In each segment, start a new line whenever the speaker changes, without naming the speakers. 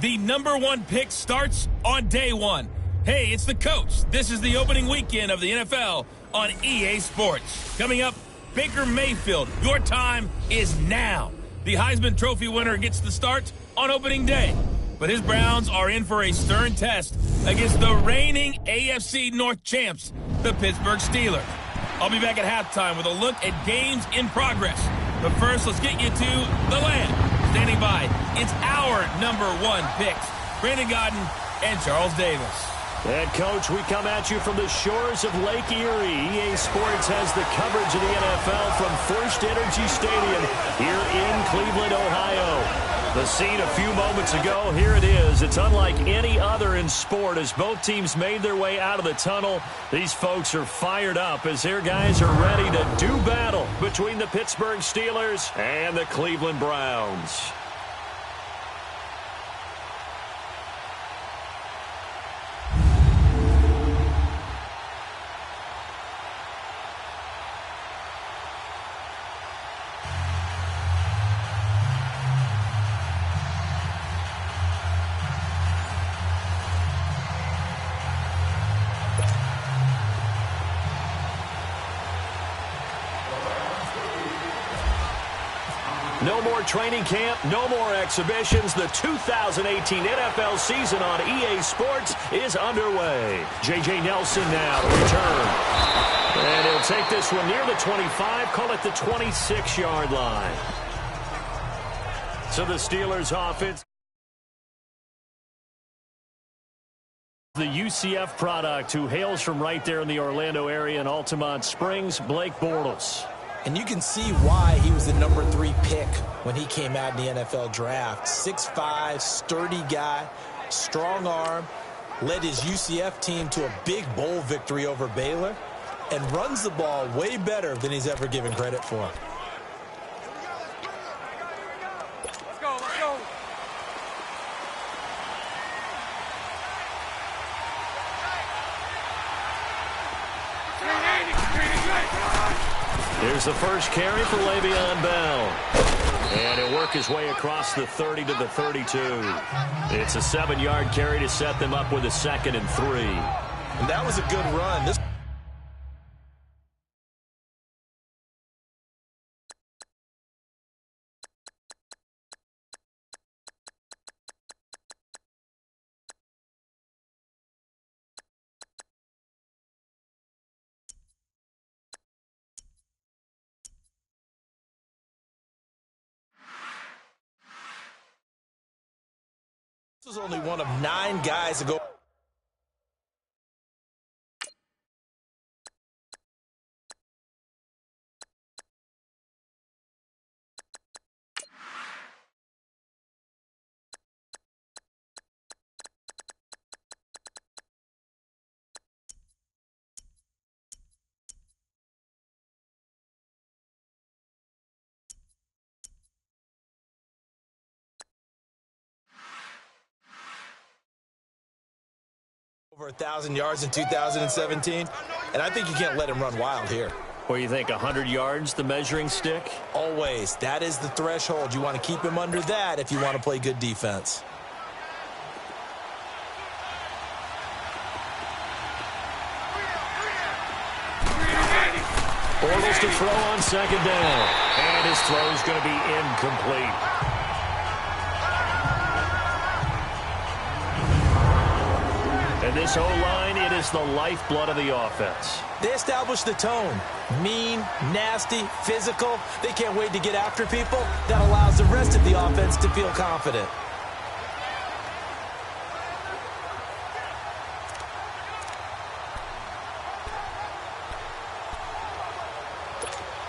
The #1 pick starts on day one. Hey, it's the coach. This is the opening weekend of the NFL on EA Sports. Coming up, Baker Mayfield. Your time is now. The Heisman Trophy winner gets the start on opening day. But his Browns are in for a stern test against the reigning AFC North champs, the Pittsburgh Steelers. I'll be back at halftime with a look at games in progress. But first, let's get you to the land. Standing by, it's our #1 picks, Brandon Godden and Charles Davis.
And, Coach, we come at you from the shores of Lake Erie. EA Sports has the coverage of the NFL from First Energy Stadium here in Cleveland, Ohio. The scene a few moments ago, here it is. It's unlike any other in sport as both teams made their way out of the tunnel. These folks are fired up as their guys are ready to do battle between the Pittsburgh Steelers and the Cleveland Browns. No more training camp, no more exhibitions. The 2018 NFL season on EA Sports is underway. J.J. Nelson now to return. And he'll take this one near the 25, call it the 26-yard line. So the Steelers offense. The UCF product who hails from right there in the Orlando area in Altamont Springs, Blake Bortles.
And you can see why he was the #3 pick when he came out in the NFL draft. 6'5", sturdy guy, strong arm, led his UCF team to a big bowl victory over Baylor, and runs the ball way better than he's ever given credit for.
Let's go, let's go.
Here's the first carry for Le'Veon Bell. And he'll work his way across the 30 to the 32. It's a 7-yard carry to set them up with a 2nd and 3.
And that was a good run. This was only one of 9 guys to go. Over 1,000 yards in 2017, and I think you can't let him run wild here.
Or you think 100 yards, the measuring stick?
Always. That is the threshold. You want to keep him under that if you want to play good defense.
Bortles to throw on 2nd down. And his throw is going to be incomplete. And this O-line, it is the lifeblood of the offense.
They establish the tone. Mean, nasty, physical. They can't wait to get after people. That allows the rest of the offense to feel confident.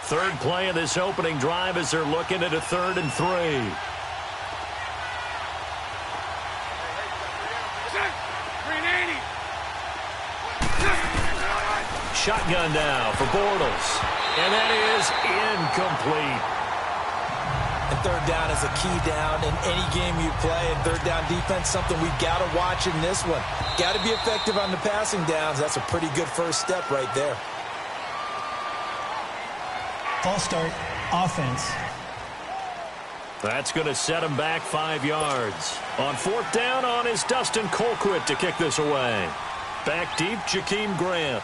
Third play of this opening drive as they're looking at a 3rd and 3. Shotgun now for Bortles. And that is incomplete.
And 3rd down is a key down in any game you play. And 3rd down defense, something we've got to watch in this one. Got to be effective on the passing downs. That's a pretty good first step right there.
False start, offense.
That's going to set him back 5 yards. On 4th down is Dustin Colquitt to kick this away. Back deep, Jakeem Grant.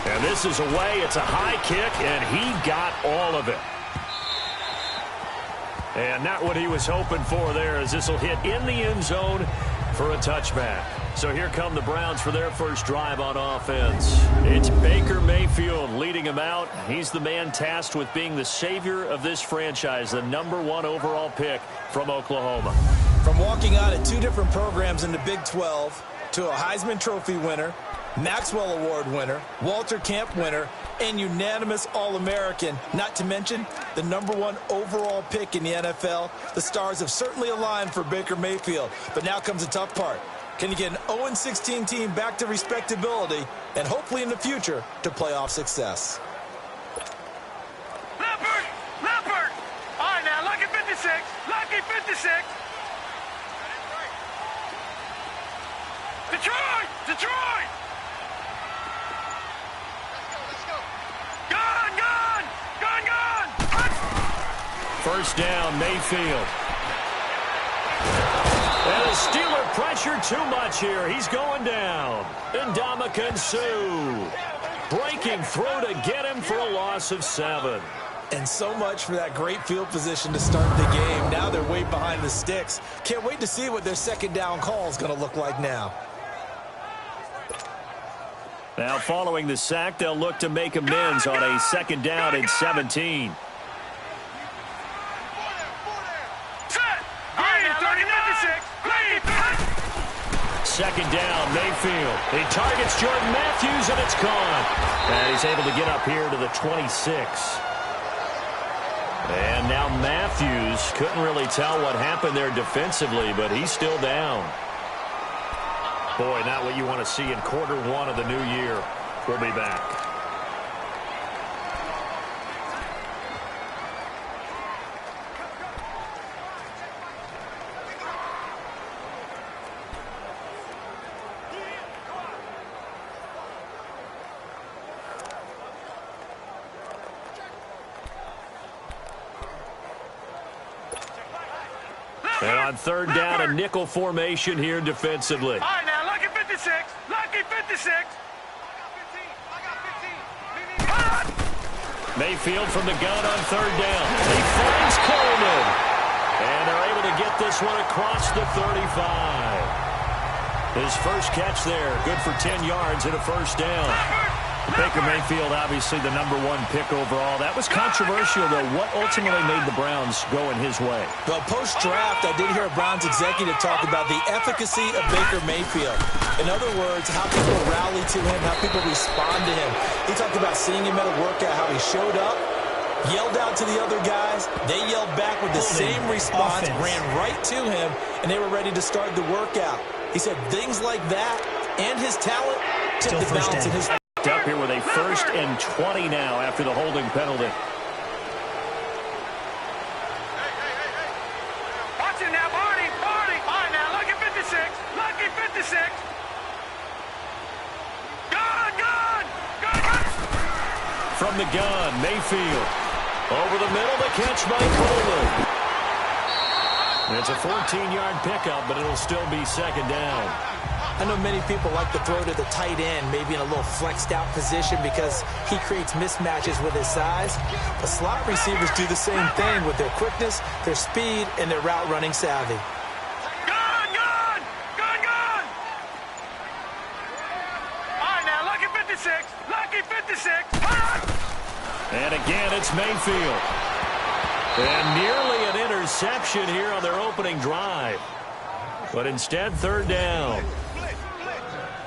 And this is away. It's a high kick, and he got all of it. And not what he was hoping for there, as this will hit in the end zone for a touchback. So here come the Browns for their first drive on offense. It's Baker Mayfield leading him out. He's the man tasked with being the savior of this franchise, the #1 overall pick from Oklahoma.
From walking on at 2 different programs in the Big 12 to a Heisman Trophy winner, Maxwell Award winner, Walter Camp winner, and unanimous All-American, not to mention the #1 overall pick in the NFL. The stars have certainly aligned for Baker Mayfield, but now comes the tough part. Can you get an 0-16 team back to respectability and hopefully in the future to playoff success?
Leopard! Leopard! All right, now, lucky 56. Lucky 56. Detroit! Detroit! Gun! Gun! Gun! Gun!
First down, Mayfield. And the Steeler pressure too much here. He's going down. Ndamukong Suh breaking through to get him for a loss of 7.
And so much for that great field position to start the game. Now they're way behind the sticks. Can't wait to see what their second down call is going to look like now.
Now following the sack, they'll look to make amends on a 2nd down and 17. Second down, Mayfield. He targets Jordan Matthews, and it's gone. And he's able to get up here to the 26. And now Matthews couldn't really tell what happened there defensively, but he's still down. Boy, not what you want to see in Q1 of the new year. We'll be back. And on 3rd down, a nickel formation here defensively.
All right, now, lucky 56. Lucky 56.
Mayfield from the gun on 3rd down. He finds Coleman. And they're able to get this one across the 35. His first catch there, good for 10 yards and a first down. Baker Mayfield, obviously the #1 pick overall. That was controversial, though. What ultimately made the Browns go in his way?
Well, post-draft, I did hear a Browns executive talk about the efficacy of Baker Mayfield. In other words, how people rally to him, how people respond to him. He talked about seeing him at a workout, how he showed up, yelled out to the other guys. They yelled back with the same response, ran right to him, and they were ready to start the workout. He said things like that and his talent tipped the balance in his...
Up here with a 1st and 20 now after the holding penalty.
Watch it now, Barney, Barney. All right, now, lucky 56. Lucky 56. Gun, gun, gun, gun.
From the gun, Mayfield. Over the middle, the catch by Coleman. It's a 14-yard pickup, but it'll still be 2nd down.
I know many people like to throw to the tight end, maybe in a little flexed out position because he creates mismatches with his size. But slot receivers do the same thing with their quickness, their speed, and their route running savvy.
Gun, gun, gun, gun. All right, now, lucky 56. Lucky 56.
And again, it's Mayfield. And nearly an interception here on their opening drive. But instead, 3rd down.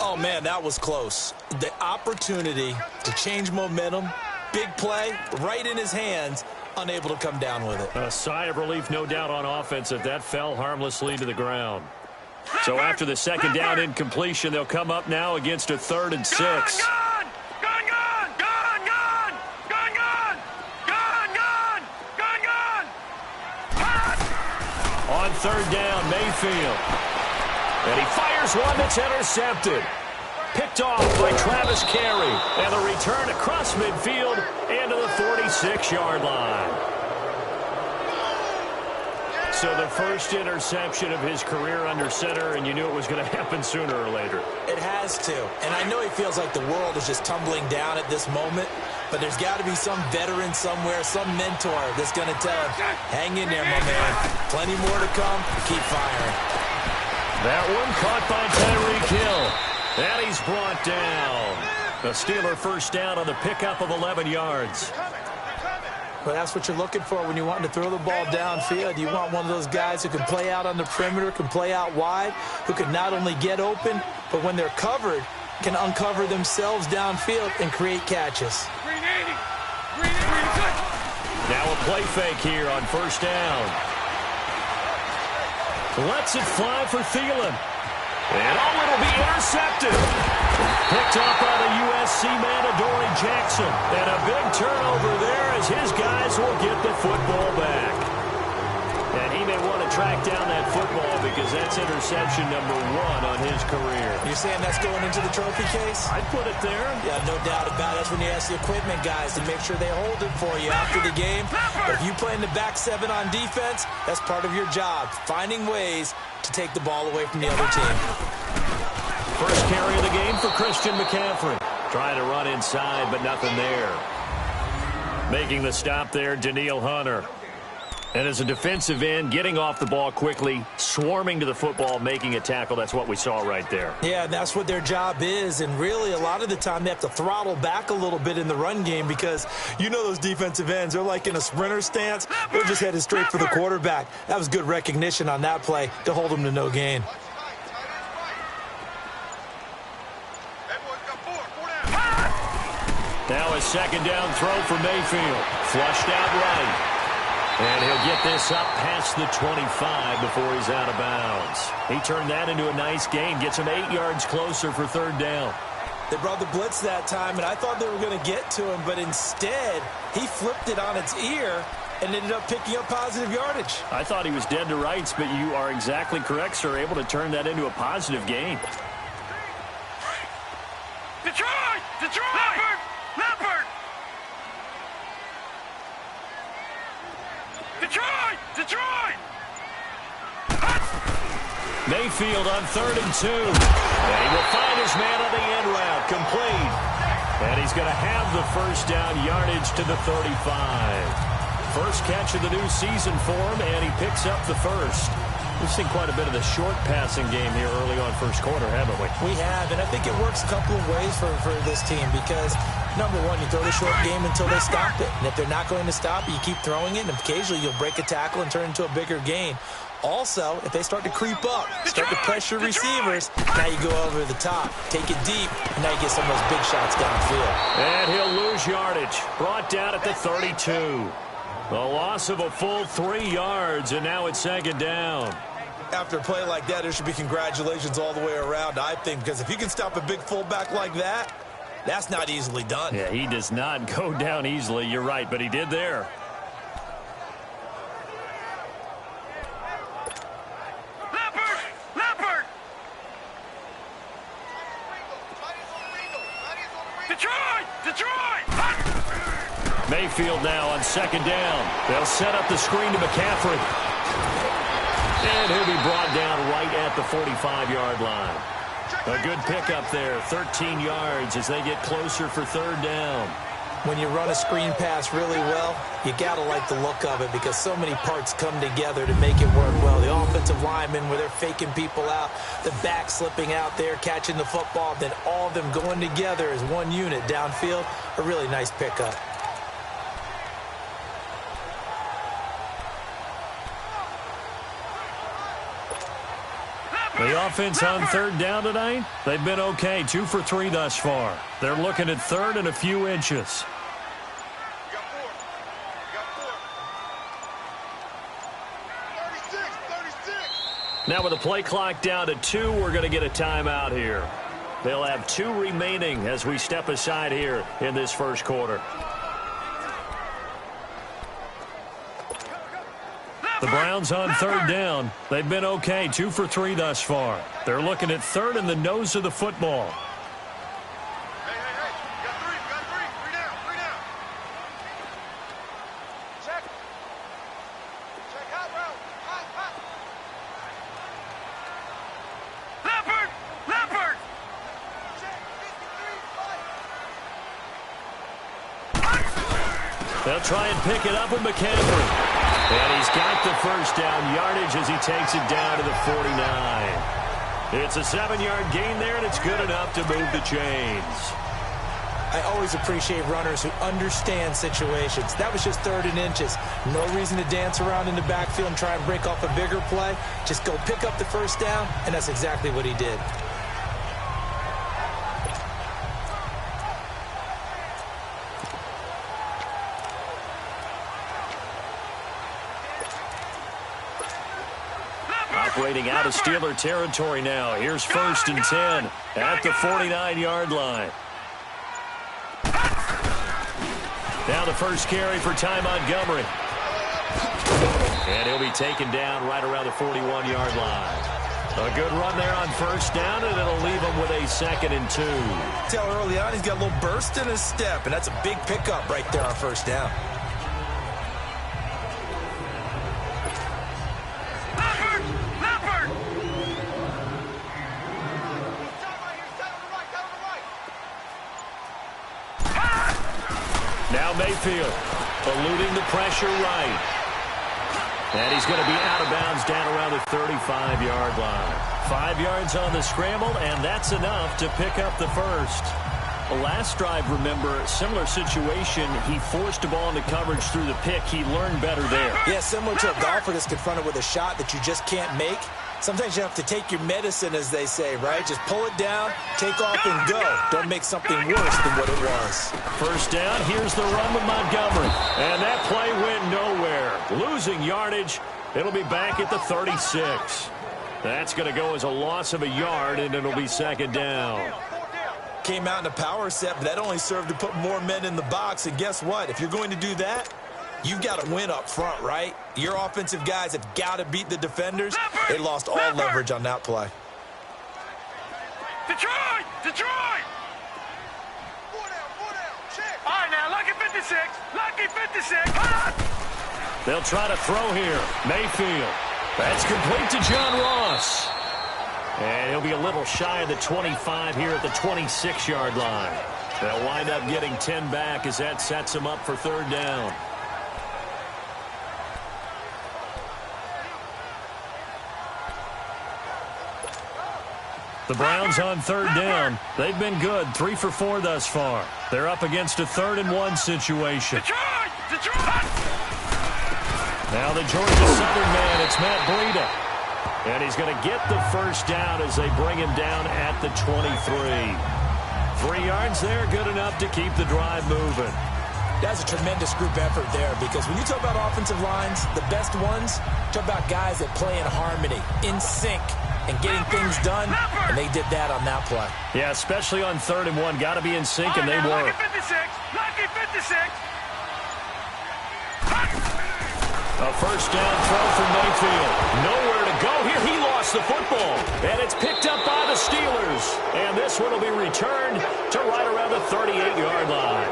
Oh, man, that was close. The opportunity to change momentum, big play, right in his hands, unable to come down with it.
A sigh of relief, no doubt, on offense if that fell harmlessly to the ground. So after the 2nd down incompletion, they'll come up now against a 3rd and 6.
Gun, gun, gun, gun, gun, gun, gun, gun, gun, gun, gun, gun.
On 3rd down, Mayfield. And he fires one that's intercepted. Picked picked off by Travis Carey. And the return across midfield and to the 46-yard line. So the first interception of his career under center, and you knew it was going to happen sooner or later.
It has to. And I know he feels like the world is just tumbling down at this moment, but there's got to be some veteran somewhere, some mentor that's going to tell him, hang in there, my man. Plenty more to come. Keep firing.
That one caught by Tyreek Hill. And he's brought down. The Steeler first down on the pickup of 11 yards.
Well, that's what you're looking for when you want to throw the ball downfield. You want one of those guys who can play out on the perimeter, can play out wide, who can not only get open, but when they're covered, can uncover themselves downfield and create catches.
Now a play fake here on first down. Lets it fly for Thielen. And it'll be intercepted. Picked up by the USC man, Adoree Jackson. And a big turnover there as his guys will get the football back. And he may want to track down that football because that's interception number 1 on his career.
You're saying that's going into the trophy case?
I'd put it there.
Yeah, no doubt about it. That's when you ask the equipment guys to make sure they hold it for you after the game. But if you play in the back 7 on defense, that's part of your job, finding ways to take the ball away from the other team.
First carry of the game for Christian McCaffrey. Trying to run inside, but nothing there. Making the stop there, Danielle Hunter. And as a defensive end, getting off the ball quickly, swarming to the football, making a tackle. That's what we saw right there.
Yeah, that's what their job is. And really, a lot of the time, they have to throttle back a little bit in the run game because you know those defensive ends, they're like in a sprinter stance. They're just headed straight for the quarterback. That was good recognition on that play to hold them to no gain.
Now a second down throw for Mayfield. Flushed out right. And he'll get this up past the 25 before he's out of bounds. He turned that into a nice gain. Gets him 8 yards closer for third down.
They brought the blitz that time, and I thought they were going to get to him, but instead, he flipped it on its ear and ended up picking up positive yardage.
I thought he was dead to rights, but you are exactly correct, sir. Able to turn that into a positive gain.
Detroit! Detroit! Leopard! Detroit! Detroit!
Mayfield on 3rd and 2. And he will find his man on the end route. Complete. And he's going to have the first down yardage to the 35. First catch of the new season for him, and he picks up the first. We've seen quite a bit of the short passing game here early on first quarter, haven't we?
We have, and I think it works a couple of ways for this team because, number one, you throw the short game until they stop it. And if they're not going to stop it, you keep throwing it, and occasionally you'll break a tackle and turn it into a bigger gain. Also, if they start to creep up, start to pressure receivers, now you go over the top, take it deep, and now you get some of those big shots downfield.
And he'll lose yardage. Brought down at the 32. The loss of a full 3 yards, and now it's second down.
After a play like that, there should be congratulations all the way around, I think, because if you can stop a big fullback like that, that's not easily done.
Yeah, he does not go down easily. You're right, but he did there.
Leopard! Detroit!
Mayfield now on second down. They'll set up the screen to McCaffrey. And he'll be brought down right at the 45-yard line. A good pickup there, 13 yards as they get closer for third down.
When you run a screen pass really well, you got to like the look of it because so many parts come together to make it work well. The offensive linemen where they're faking people out, the back slipping out there, catching the football, then all of them going together as one unit downfield, a really nice pickup.
The offense on third down tonight, they've been okay, 2 for 3 thus far. They're looking at third and a few inches. Now with the play clock down to 2, we're going to get a timeout here. They'll have 2 remaining as we step aside here in this first quarter. The Browns on third down. They've been okay, 2 for 3 thus far. They're looking at third and the nose of the football.
Leopard!
They'll try and pick it up with McCaffrey. And he's got the first down yardage as he takes it down to the 49. It's a 7-yard gain there, and it's good enough to move the chains.
I always appreciate runners who understand situations. That was just 3rd and inches. No reason to dance around in the backfield and try and break off a bigger play. Just go pick up the first down, and that's exactly what he did.
Operating out of Steeler territory now. Here's 1st and 10 at the 49-yard line. Now the first carry for Ty Montgomery. And he'll be taken down right around the 41-yard line. A good run there on 1st down, and it'll leave him with a 2nd and 2.
Tell early on he's got a little burst in his step, and that's a big pickup right there on 1st down.
Now Mayfield eluding the pressure right. And he's going to be out of bounds down around the 35-yard line. 5 yards on the scramble, and that's enough to pick up the first. Last drive, remember, similar situation. He forced the ball into coverage through the pick. He learned better there.
Yeah, similar to a golfer that's confronted with a shot that you just can't make. Sometimes you have to take your medicine, as they say, right? Just pull it down, take off, and go. Don't make something worse than what it was.
1st down, here's the run with Montgomery. And that play went nowhere. Losing yardage. It'll be back at the 36. That's going to go as a loss of a yard, and it'll be 2nd down.
Came out in a power set, but that only served to put more men in the box. And guess what? If you're going to do that, you've got to win up front, right? Your offensive guys have got to beat the defenders. They lost all leverage on that play.
Detroit! All right, now, lucky 56. Lucky 56.
They'll try to throw here. Mayfield. That's complete to John Ross. And he'll be a little shy of the 25 here at the 26-yard line. They'll wind up getting 10 back as that sets them up for 3rd down. The Browns on 3rd down. They've been good, 3 for 4 thus far. They're up against a 3rd and 1 situation.
Detroit!
Now the Georgia Southern man, it's Matt Breida. And he's going to get the first down as they bring him down at the 23. 3 yards there, good enough to keep the drive moving.
That's a tremendous group effort there, because when you talk about offensive lines, the best ones, talk about guys that play in harmony, in sync, and getting things done, and they did that on that play.
Yeah, especially on 3rd and 1. Got to be in sync, and they were.
Lucky 56.
A first down throw from Mayfield. Nowhere to go here. He lost the football. And it's picked up by the Steelers. And this one will be returned to right around the 38-yard line.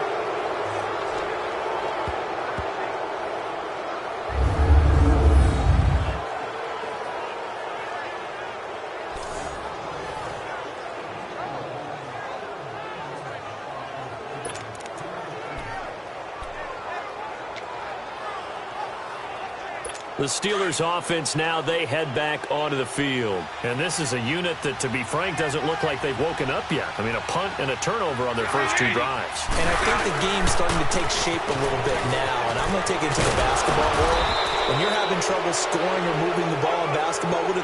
The Steelers offense now, they head back onto the field. And this is a unit that, to be frank, doesn't look like they've woken up yet. I mean, a punt and a turnover on their first 2 drives.
And I think the game's starting to take shape a little bit now. And I'm going to take it to the basketball world. When you're having trouble scoring or moving the ball in basketball, what do?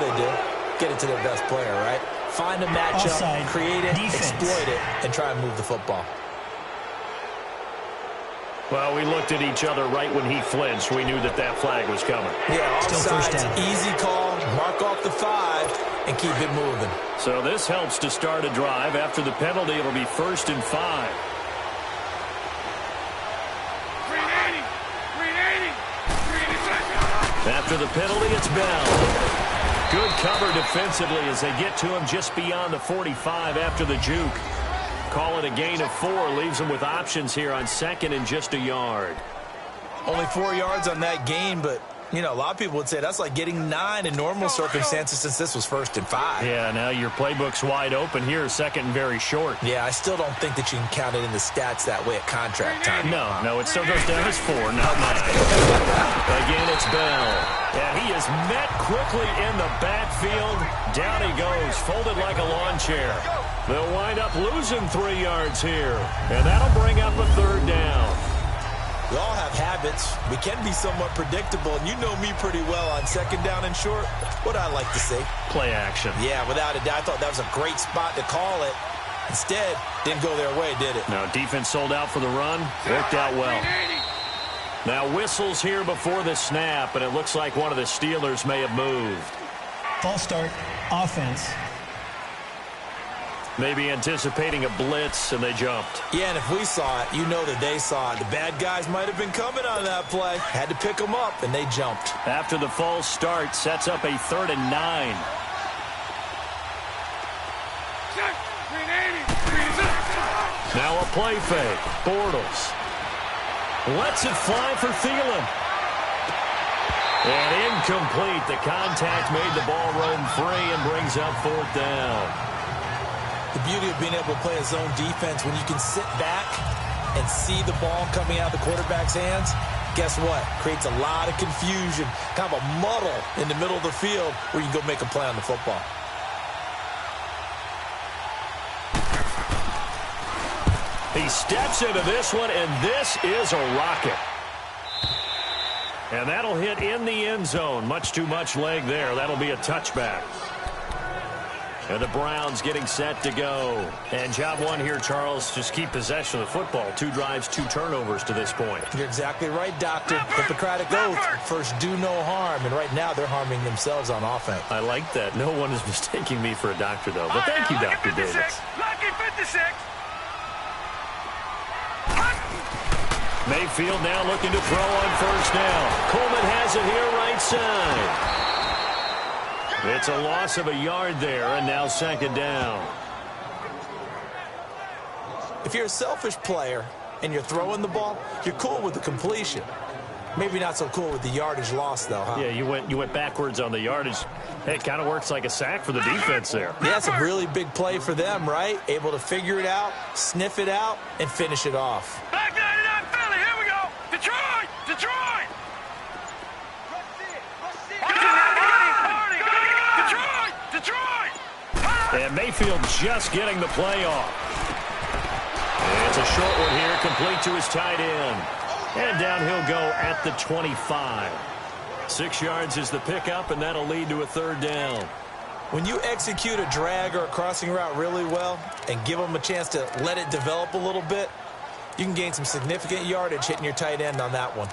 Get it to their best player, right? Find a matchup, create it, exploit it, and try and move the football.
Well, we looked at each other right when he flinched. We knew that that flag was coming.
Yeah, offsides, easy call, mark off the 5, and keep it moving.
So this helps to start a drive. After the penalty, it'll be 1st and 5.
380.
After the penalty, it's Bell. Good cover defensively as they get to him just beyond the 45 after the juke. Call it a gain of 4. Leaves them with options here on 2nd and just a yard.
Only 4 yards on that gain, but You know, a lot of people would say that's like getting 9 in normal circumstances since this was 1st and 5.
Yeah, now your playbook's wide open here, 2nd and very short.
Yeah, I still don't think that you can count it in the stats that way at contract time.
No, it still goes down as 4, not 9. Again, it's Bell. And he is met quickly in the backfield. Down he goes, folded like a lawn chair. They'll wind up losing 3 yards here. And that'll bring up a 3rd down.
We all have habits. We can be somewhat predictable, and you know me pretty well on 2nd down and short. What I like to say?
Play action.
Yeah, without a doubt. I thought that was a great spot to call it. Instead, didn't go their way, did it?
No, defense sold out for the run. Worked out well. Now whistles here before the snap, and it looks like one of the Steelers may have moved.
False start, offense.
Maybe anticipating a blitz, and they jumped.
Yeah, and if we saw it, you know that they saw it. The bad guys might have been coming on that play. Had to pick them up, and they jumped.
After the false start, sets up a 3rd and 9. Now a play fake. Bortles lets it fly for Thielen. And incomplete. The contact made the ball roam free and brings up 4th down.
The beauty of being able to play a zone defense, when you can sit back and see the ball coming out of the quarterback's hands, guess what? Creates a lot of confusion, kind of a muddle in the middle of the field where you can go make a play on the football.
He steps into this one, and this is a rocket. And that'll hit in the end zone. Much too much leg there. That'll be a touchback. And the Browns getting set to go. And job one here, Charles, just keep possession of the football. 2 drives, 2 turnovers to this point.
You're exactly right, Doctor. Hippocratic oath. First, do no harm. And right now, they're harming themselves on offense.
I like that. No one is mistaking me for a doctor, though. But thank you, Dr. Davis.
Lucky 56.
Mayfield now looking to throw on 1st down. Coleman has it here right side. It's a loss of a yard there, and now 2nd down.
If you're a selfish player and you're throwing the ball, you're cool with the completion. Maybe not so cool with the yardage loss, though, huh?
Yeah, you went backwards on the yardage. Hey, it kind of works like a sack for the defense there.
Yeah, it's a really big play for them, right? Able to figure it out, sniff it out, and finish it off.
Back 99 Philly, here we go. Detroit! Detroit!
And Mayfield just getting the play off. And it's a short one here, complete to his tight end. And down he'll go at the 25. 6 yards is the pickup, and that'll lead to a 3rd down.
When you execute a drag or a crossing route really well and give them a chance to let it develop a little bit, you can gain some significant yardage hitting your tight end on that one.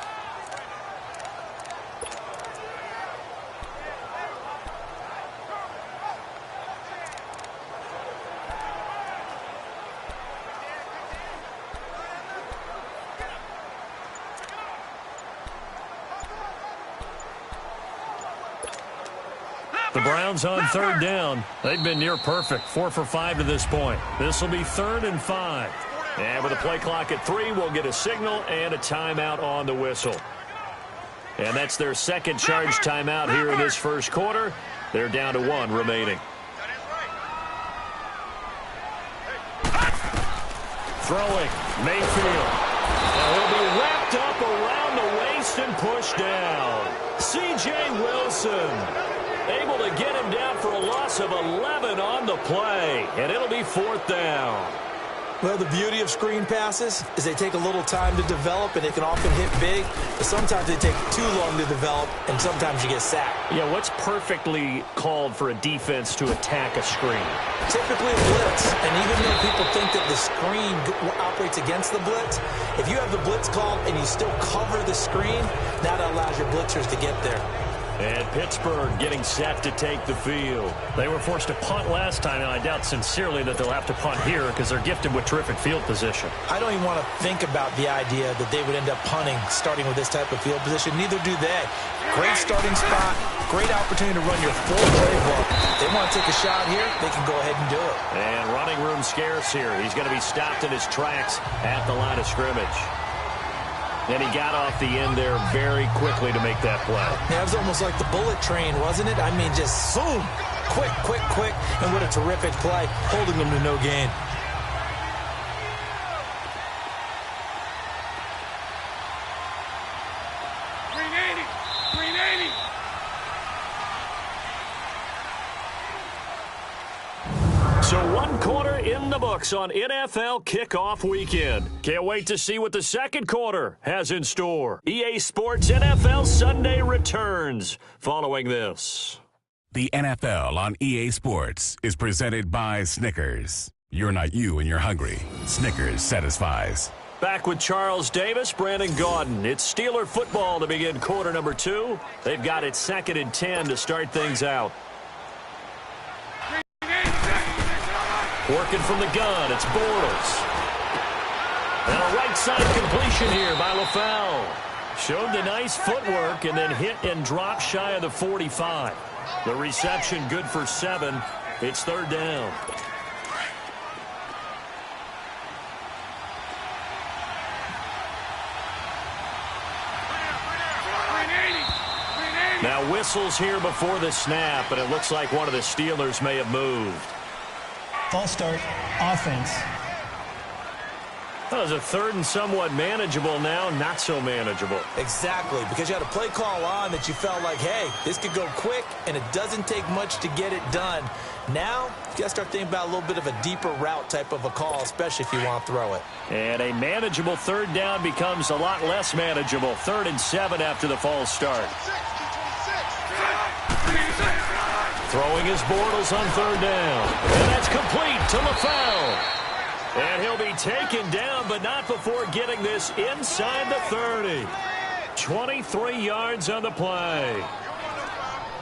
The Browns on 3rd down. They've been near perfect. 4 for 5 to this point. This will be 3rd and 5. And with a play clock at 3, we'll get a signal and a timeout on the whistle. And that's their 2nd charge timeout here in this 1st quarter. They're down to 1 remaining. Throwing, Mayfield. Now he'll be wrapped up around the waist and pushed down. C.J. Wilson able to get him down for a loss of 11 on the play. And it'll be 4th down.
Well, the beauty of screen passes is they take a little time to develop, and they can often hit big. But sometimes they take too long to develop, and sometimes you get sacked.
Yeah, what's perfectly called for a defense to attack a screen?
Typically a blitz. And even though people think that the screen operates against the blitz, if you have the blitz called and you still cover the screen, that allows your blitzers to get there.
And Pittsburgh getting set to take the field. They were forced to punt last time, and I doubt sincerely that they'll have to punt here because they're gifted with terrific field position.
I don't even want to think about the idea that they would end up punting starting with this type of field position. Neither do they. Great starting spot, great opportunity to run your full playbook. If they want to take a shot here, they can go ahead and do it.
And running room scarce here. He's going to be stopped in his tracks at the line of scrimmage. And he got off the end there very quickly to make that play.
Yeah, it was almost like the bullet train, wasn't it? I mean, just zoom. Quick, quick, quick. And what a terrific play, holding them to no gain.
So 1 quarter in the books on NFL kickoff weekend. Can't wait to see what the second quarter has in store. EA Sports NFL Sunday returns following this.
The NFL on EA Sports is presented by Snickers. You're not you when you're hungry. Snickers satisfies.
Back with Charles Davis, Brandon Gaudin. It's Steeler football to begin quarter number 2. They've got it 2nd and 10 to start things out. Working from the gun, it's Bortles. And a right side completion here by LaFell. Showed the nice footwork and then hit and dropped shy of the 45. The reception good for 7. It's 3rd down. Now whistles here before the snap, and it looks like one of the Steelers may have moved.
False start, offense.
That was a 3rd and somewhat manageable, now not so manageable.
Exactly, because you had a play call on that you felt like, hey, this could go quick, and it doesn't take much to get it done. Now, you got to start thinking about a little bit of a deeper route type of a call, especially if you want to throw it.
And a manageable 3rd down becomes a lot less manageable. 3rd and 7 after the false start. Throwing his Bortles on 3rd down. And that's complete to LaFell. And he'll be taken down, but not before getting this inside the 30. 23 yards on the play.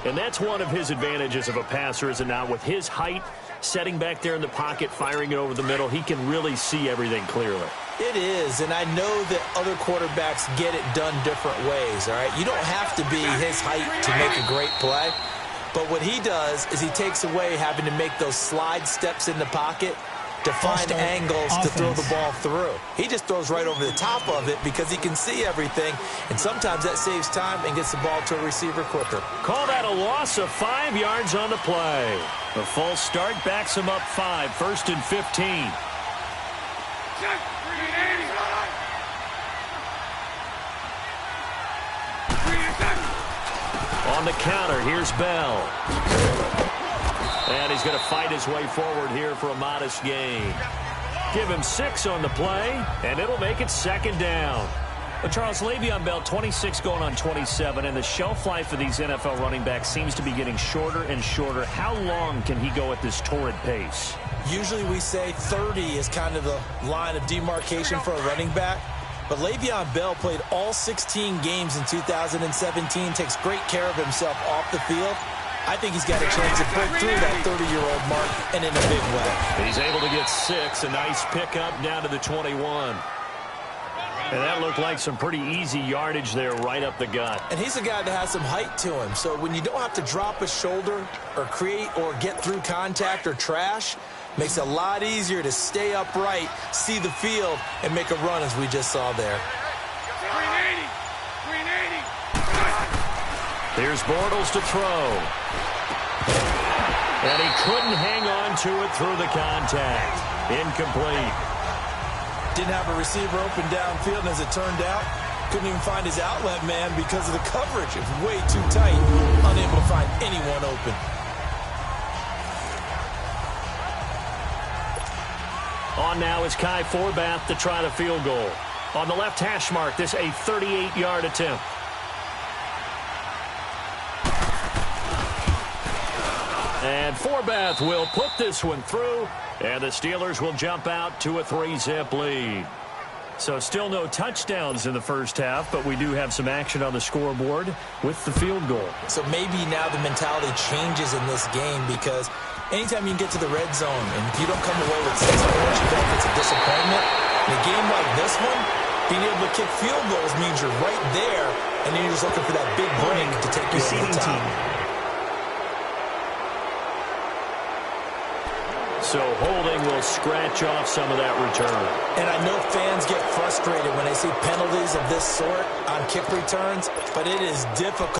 And that's one of his advantages of a passer, is it not? With his height, setting back there in the pocket, firing it over the middle, he can really see everything clearly.
It is, and I know that other quarterbacks get it done different ways, all right? You don't have to be his height to make a great play. But what he does is he takes away having to make those slide steps in the pocket to find angles to throw the ball through. He just throws right over the top of it because he can see everything, and sometimes that saves time and gets the ball to a receiver quicker.
Call that a loss of 5 yards on the play. The false start backs him up 5, 1st and 15. On the counter, here's Bell. And he's going to fight his way forward here for a modest gain. Give him 6 on the play, and it'll make it 2nd down.
But Charles, Le'Veon Bell, 26 going on 27, and the shelf life of these NFL running backs seems to be getting shorter and shorter. How long can he go at this torrid pace?
Usually we say 30 is kind of the line of demarcation for a running back. But Le'Veon Bell played all 16 games in 2017, takes great care of himself off the field. I think he's got a chance to break through that 30-year-old mark, and in a big way.
He's able to get 6, a nice pickup down to the 21. And that looked like some pretty easy yardage there right up the gut.
And he's a guy that has some height to him. So when you don't have to drop a shoulder or create or get through contact or trash, makes it a lot easier to stay upright, see the field, and make a run as we just saw there.
Here's Bortles to throw. And he couldn't hang on to it through the contact. Incomplete.
Didn't have a receiver open downfield, and as it turned out, couldn't even find his outlet man because of the coverage. It was way too tight, unable to find anyone open.
On now is Kai Forbath to try the field goal. On the left hash mark, this a 38-yard attempt. And Forbath will put this one through, and the Steelers will jump out to a 3-zip lead.
So still no touchdowns in the first half, but we do have some action on the scoreboard with the field goal.
So maybe now the mentality changes in this game, because anytime you can get to the red zone, and if you don't come away with 6 points, you feel like it's a disappointment. In a game like this one, being able to kick field goals means you're right there, and then you're just looking for that big break to take you over the top.
So holding will scratch off some of that return.
And I know fans get frustrated when they see penalties of this sort on kick returns, but it is difficult